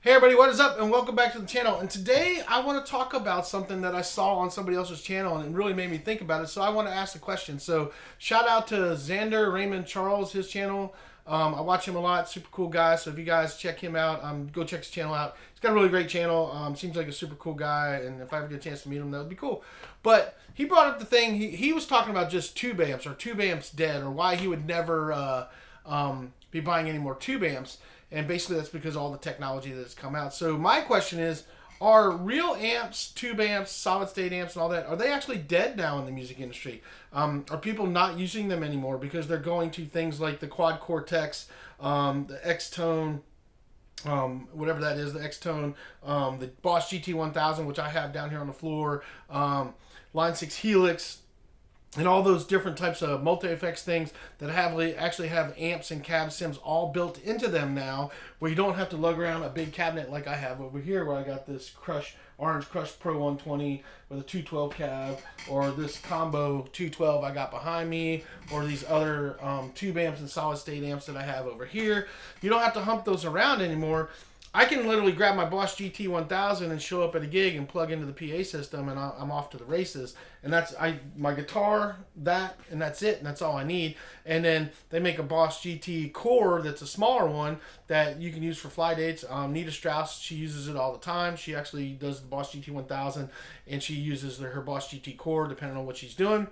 Hey everybody, what is up? And welcome back to the channel. And today I want to talk about something that I saw on somebody else's channel and it really made me think about it. So I want to ask a question. So shout out to Xander Raymond Charles, his channel. I watch him a lot, super cool guy. So if you guys check him out, go check his channel out. He's got a really great channel. Seems like a super cool guy. And if I ever get a chance to meet him, that would be cool. But he brought up the thing, he was talking about just tube amps or tube amps dead or why he would never be buying any more tube amps. And basically that's because of all the technology that's come out. So my question is, are real amps, tube amps, solid state amps, and all that, are they actually dead now in the music industry? Are people not using them anymore because they're going to things like the Quad Cortex, the X-Tone, whatever that is, the X-Tone, the Boss GT1000, which I have down here on the floor, Line 6 Helix, and all those different types of multi-effects things that actually have amps and cab sims all built into them now, where you don't have to lug around a big cabinet like I have over here, where I got this Orange Crush Pro 120 with a 212 cab, or this combo 212 I got behind me, or these other tube amps and solid state amps that I have over here. You don't have to hump those around anymore. I can literally grab my Boss GT1000 and show up at a gig and plug into the PA system, and I'm off to the races. And that's my guitar, and that's it, and that's all I need. And then they make a Boss GT Core that's a smaller one that you can use for fly dates. Nita Strauss, she uses it all the time. She actually does the Boss GT1000, and she uses her Boss GT Core depending on what she's doing.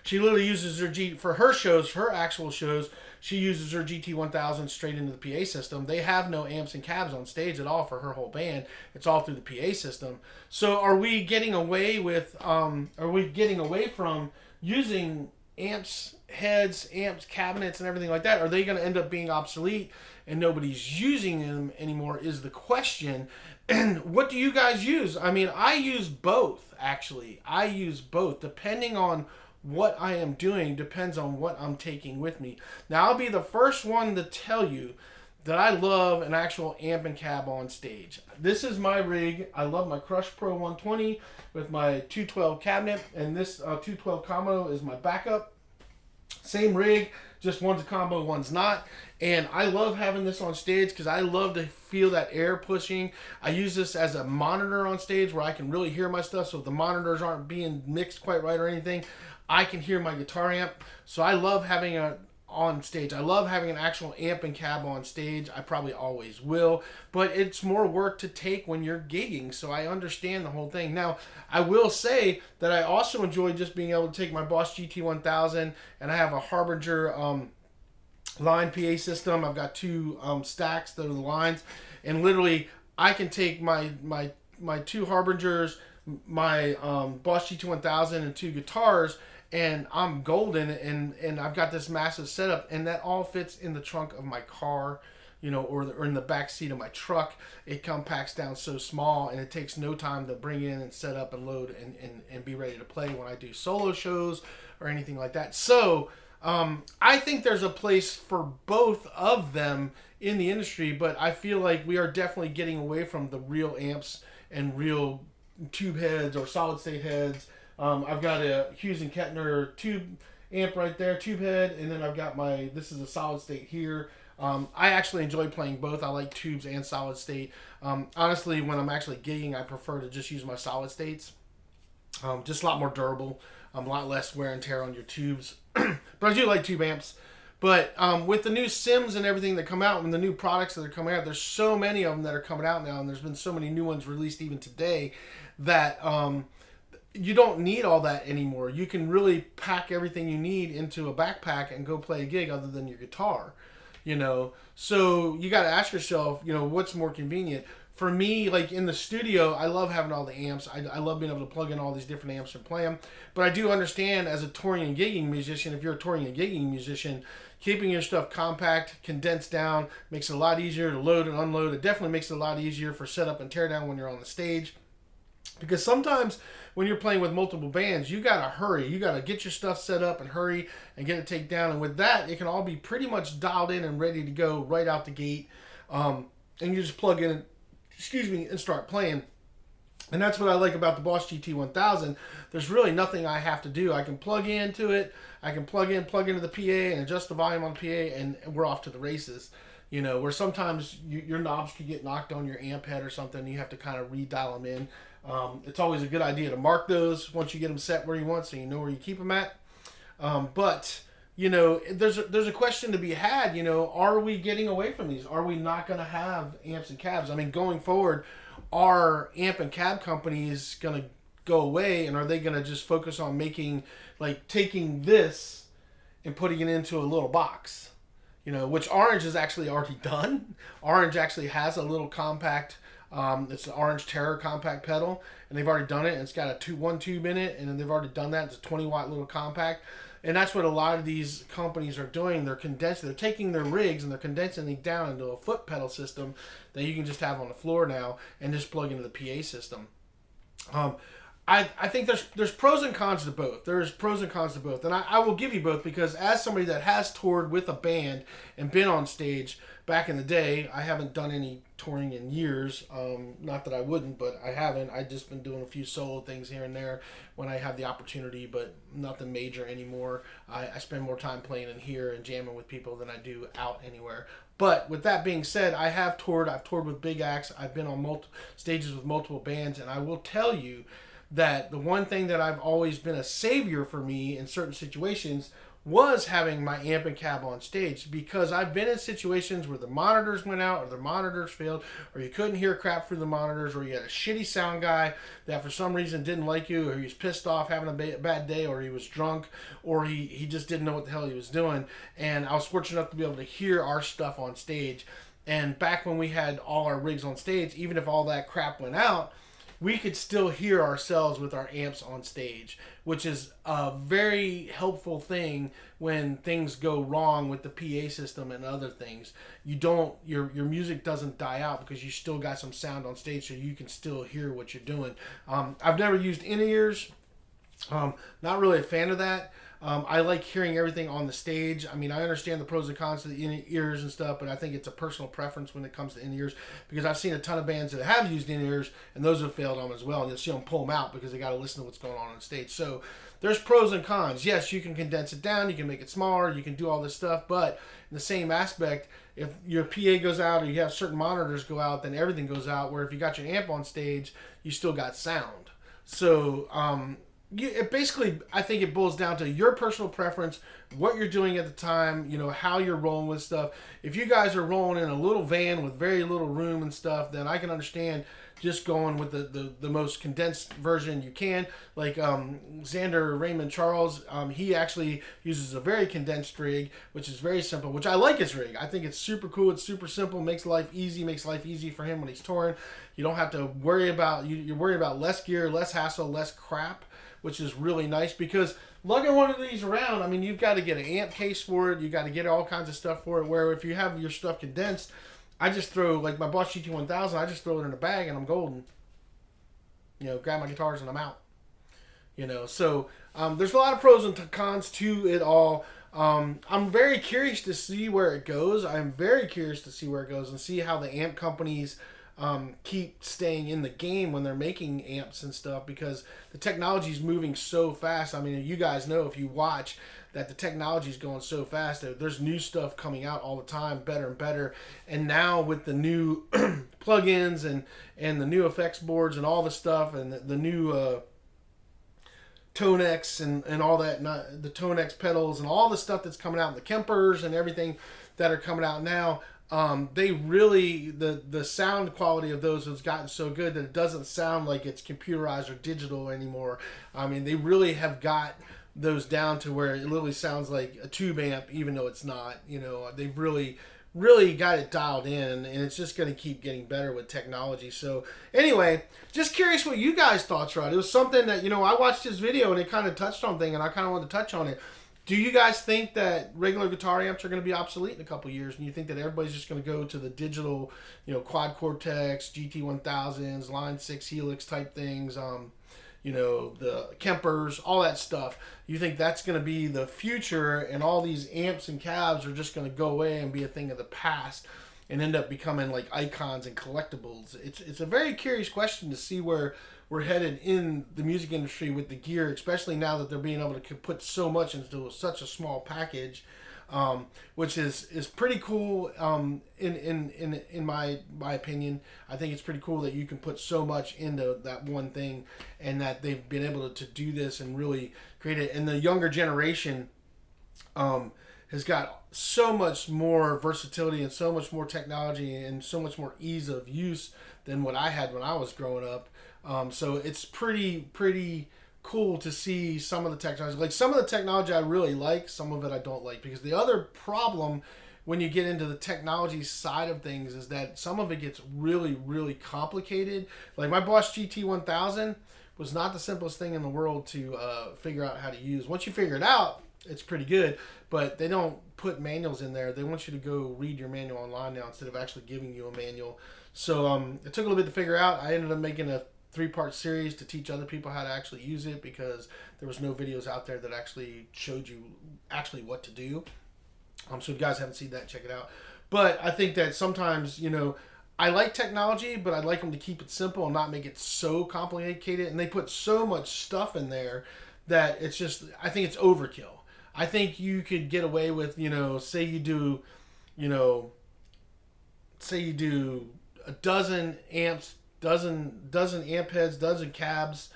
She literally uses her for her shows, for her actual shows. She uses her GT1000 straight into the PA system. They have no amps and cabs on stage at all for her whole band. It's all through the PA system. So are we getting away with? Are we getting away from using amps, heads, amps, cabinets, and everything like that? Are they going to end up being obsolete and nobody's using them anymore? Is the question. And what do you guys use? I mean, I use both, actually. I use both, depending on what I am doing, depends on what I'm taking with me. Now, I'll be the first one to tell you that I love an actual amp and cab on stage. This is my rig. I love my Crush Pro 120 with my 212 cabinet, and this 212 combo is my backup. Same rig, just one's a combo, one's not. And I love having this on stage because I love to feel that air pushing. I use this as a monitor on stage where I can really hear my stuff. So if the monitors aren't being mixed quite right or anything, I can hear my guitar amp. So I love having a on stage. I love having an actual amp and cab on stage. I probably always will, but it's more work to take when you're gigging, so I understand the whole thing. Now, I will say that I also enjoy just being able to take my Boss GT1000, and I have a Harbinger line PA system. I've got two stacks that are the lines, and literally I can take my two Harbingers, my Boss GT1000, and two guitars, and I'm golden, and I've got this massive setup, and that all fits in the trunk of my car, or in the back seat of my truck. It compacts down so small, and it takes no time to bring in and set up and load and be ready to play when I do solo shows or anything like that. So I think there's a place for both of them in the industry, but I feel like we are definitely getting away from the real amps and real tube heads or solid state heads. I've got a Hughes and Kettner tube amp right there, tube head, and then I've got this is a solid state here. I actually enjoy playing both. I like tubes and solid state. Honestly, when I'm actually gigging, I prefer to just use my solid states. Just a lot more durable, a lot less wear and tear on your tubes. But I do like tube amps. But with the new Sims and everything that come out and the new products that are coming out, there's so many of them that are coming out now, and there's been so many new ones released even today that you don't need all that anymore. You can really pack everything you need into a backpack and go play a gig other than your guitar. So you got to ask yourself, what's more convenient. For me, like in the studio, I love having all the amps. I love being able to plug in all these different amps and play them. But I do understand as a touring and gigging musician, if you're a touring and gigging musician, keeping your stuff compact, condensed down, makes it a lot easier to load and unload. It definitely makes it a lot easier for setup and teardown when you're on the stage. Because sometimes when you're playing with multiple bands, you gotta hurry. You gotta get your stuff set up and hurry and get it taken down. And with that, it can all be pretty much dialed in and ready to go right out the gate. And you just plug in, and start playing. And that's what I like about the Boss GT1000. There's really nothing I have to do. I can plug into it. I can plug into the PA and adjust the volume on the PA, and we're off to the races. You know, where sometimes your knobs could get knocked on your amp head or something. You have to kind of redial them in. It's always a good idea to mark those once you get them set where you want, so you know where you keep them at. But you know, there's a question to be had. You know, are we getting away from these? Are we not going to have amps and cabs? I mean, going forward, are amp and cab companies going to go away, and are they going to just focus on making, like, taking this and putting it into a little box? You know, which Orange has actually already done. Orange actually has a little compact. It's an Orange Terror compact pedal, and they've already done it. And it's got a one tube in it, and they've already done that. It's a 20-watt little compact. And that's what a lot of these companies are doing. They're condensing. They're taking their rigs and they're condensing it down into a foot pedal system that you can just have on the floor now and just plug into the PA system. I think there's pros and cons to both. There's pros and cons to both. And I will give you both because as somebody that has toured with a band and been on stage back in the day, I haven't done any touring in years. Not that I wouldn't, but I haven't. I've just been doing a few solo things here and there when I have the opportunity, but nothing major anymore. I spend more time playing in here and jamming with people than I do out anywhere. But with that being said, I have toured. I've toured with big acts. I've been on stages with multiple bands, and I will tell you that the one thing that I've always been a savior for me in certain situations was having my amp and cab on stage, because I've been in situations where the monitors went out or the monitors failed or you couldn't hear crap through the monitors, or you had a shitty sound guy that for some reason didn't like you, or he was pissed off having a bad day, or he was drunk, or he just didn't know what the hell he was doing. And I was fortunate enough to be able to hear our stuff on stage. And back when we had all our rigs on stage, even if all that crap went out, we could still hear ourselves with our amps on stage, which is a very helpful thing when things go wrong with the PA system and other things. Your music doesn't die out because you still got some sound on stage, so you can still hear what you're doing. I've never used in-ears. Not really a fan of that. I like hearing everything on the stage. I mean, I understand the pros and cons to the in-ears and stuff, but I think it's a personal preference when it comes to in-ears, because I've seen a ton of bands that have used in-ears, and those have failed on as well, and you'll see them pull them out because they got to listen to what's going on stage. So there's pros and cons. Yes, you can condense it down, you can make it smaller, you can do all this stuff, but in the same aspect, if your PA goes out or you have certain monitors go out, then everything goes out, where if you got your amp on stage, you still got sound. So, basically, I think it boils down to your personal preference, what you're doing at the time, you know, how you're rolling with stuff. If you guys are rolling in a little van with very little room and stuff, then I can understand just going with the most condensed version you can. Like Xander Raymond Charles, he actually uses a very condensed rig, which is very simple, which I like his rig. I think it's super cool. It's super simple, makes life easy for him when he's touring. You don't have to worry about, you're worried about less gear, less hassle, less crap, which is really nice, because lugging one of these around, I mean, you've got to get an amp case for it. You got to get all kinds of stuff for it, where if you have your stuff condensed, I just throw, like my Boss GT1000, I just throw it in a bag and I'm golden. You know, grab my guitars and I'm out. You know, so there's a lot of pros and cons to it all. I'm very curious to see where it goes. I'm very curious to see where it goes and see how the amp companies keep staying in the game when they're making amps and stuff, because the technology is moving so fast. I mean, you guys know, if you watch, that the technology is going so fast. There's new stuff coming out all the time, better and better. And now with the new plugins and the new effects boards and all the stuff, and the new Tonex and all that, the Tonex pedals and all the stuff that's coming out, the Kempers and everything that are coming out now, they really, the sound quality of those has gotten so good that it doesn't sound like it's computerized or digital anymore. I mean, they really have got those down to where it literally sounds like a tube amp, even though it's not. You know, they've really got it dialed in, and it's just going to keep getting better with technology. So anyway, just curious what you guys thought, Rod. It was something that, you know, I watched his video and it kind of touched on thing, and I kind of wanted to touch on it. Do you guys think that regular guitar amps are going to be obsolete in a couple of years, and you think that everybody's just going to go to the digital, you know, Quad Cortex, GT1000s, Line 6 Helix type things, you know, the Kempers, all that stuff? You think that's going to be the future, and all these amps and cabs are just going to go away and be a thing of the past and end up becoming like icons and collectibles? It's a very curious question to see where we're headed in the music industry with the gear, especially now that they're being able to put so much into such a small package. which is pretty cool. In my opinion, I think it's pretty cool that you can put so much into that one thing, and that they've been able to do this and really create it. And the younger generation has got so much more versatility and so much more technology and so much more ease of use than what I had when I was growing up. So it's pretty cool to see some of the technology. Like some of the technology I really like, some of it I don't like. Because the other problem when you get into the technology side of things is that some of it gets really complicated. Like my Bosch GT1000 was not the simplest thing in the world to figure out how to use. Once you figure it out, it's pretty good, but they don't put manuals in there. They want you to go read your manual online now instead of actually giving you a manual. So it took a little bit to figure out. I ended up making a 3-part series to teach other people how to actually use it because there was no videos out there that actually showed you actually what to do. So if you guys haven't seen that, check it out. But I think that sometimes, I like technology, but I'd like them to keep it simple and not make it so complicated. And they put so much stuff in there that it's just, I think it's overkill. I think you could get away with, say you do a dozen amps, dozen amp heads, dozen cabs,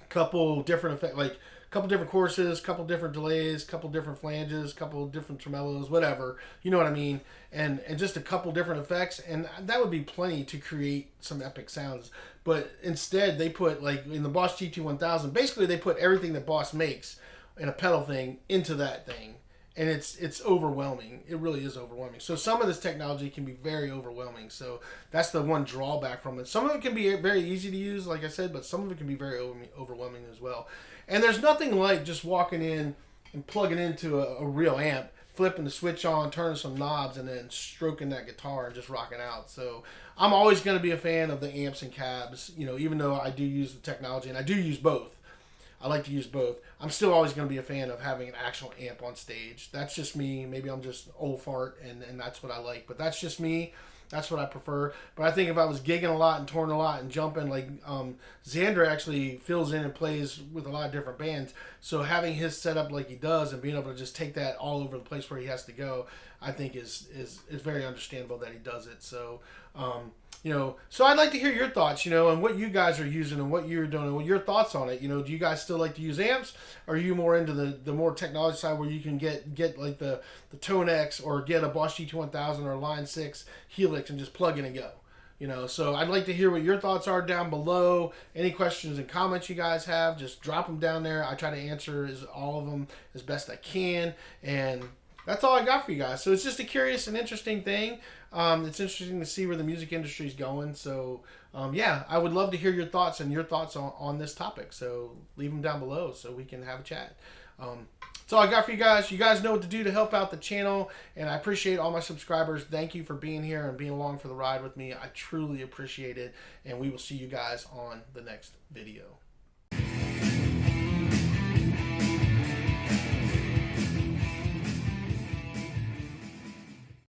couple different effects, like a couple different courses, couple different delays, couple different flanges, couple different tremolos, whatever, you know what I mean, and just a couple different effects, and that would be plenty to create some epic sounds. But instead, they put, like in the Bosch GT1000, basically they put everything that Bosch makes in a pedal thing into that thing, and it's overwhelming. It really is overwhelming. So some of this technology can be very overwhelming. So that's the one drawback from it. Some of it can be very easy to use, like I said, but some of it can be very overwhelming as well. And there's nothing like just walking in and plugging into a real amp, flipping the switch on, turning some knobs, and then stroking that guitar and just rocking out. So I'm always going to be a fan of the amps and cabs, even though I do use the technology, and I do use both. I like to use both. I'm still always going to be a fan of having an actual amp on stage. That's just me. Maybe I'm just old fart, and that's what I like. But that's just me. That's what I prefer. But I think if I was gigging a lot and touring a lot and jumping, like Xander actually fills in and plays with a lot of different bands. So having his setup like he does and being able to just take that all over the place where he has to go, I think is very understandable that he does it. So, so I'd like to hear your thoughts, and what you guys are using and what you're doing and what your thoughts on it. Do you guys still like to use amps? Or are you more into the more technology side where you can get like the Tone X or get a Bosch GT1000 or Line 6 Helix and just plug in and go? So I'd like to hear what your thoughts are down below. Any questions and comments you guys have, just drop them down there. I try to answer all of them as best I can. And that's all I got for you guys. So it's just a curious and interesting thing. It's interesting to see where the music industry is going. So, I would love to hear your thoughts and your thoughts on this topic. So leave them down below so we can have a chat. That's all I got for you guys. You guys know what to do to help out the channel, and I appreciate all my subscribers. Thank you for being here and being along for the ride with me. I truly appreciate it, and we will see you guys on the next video.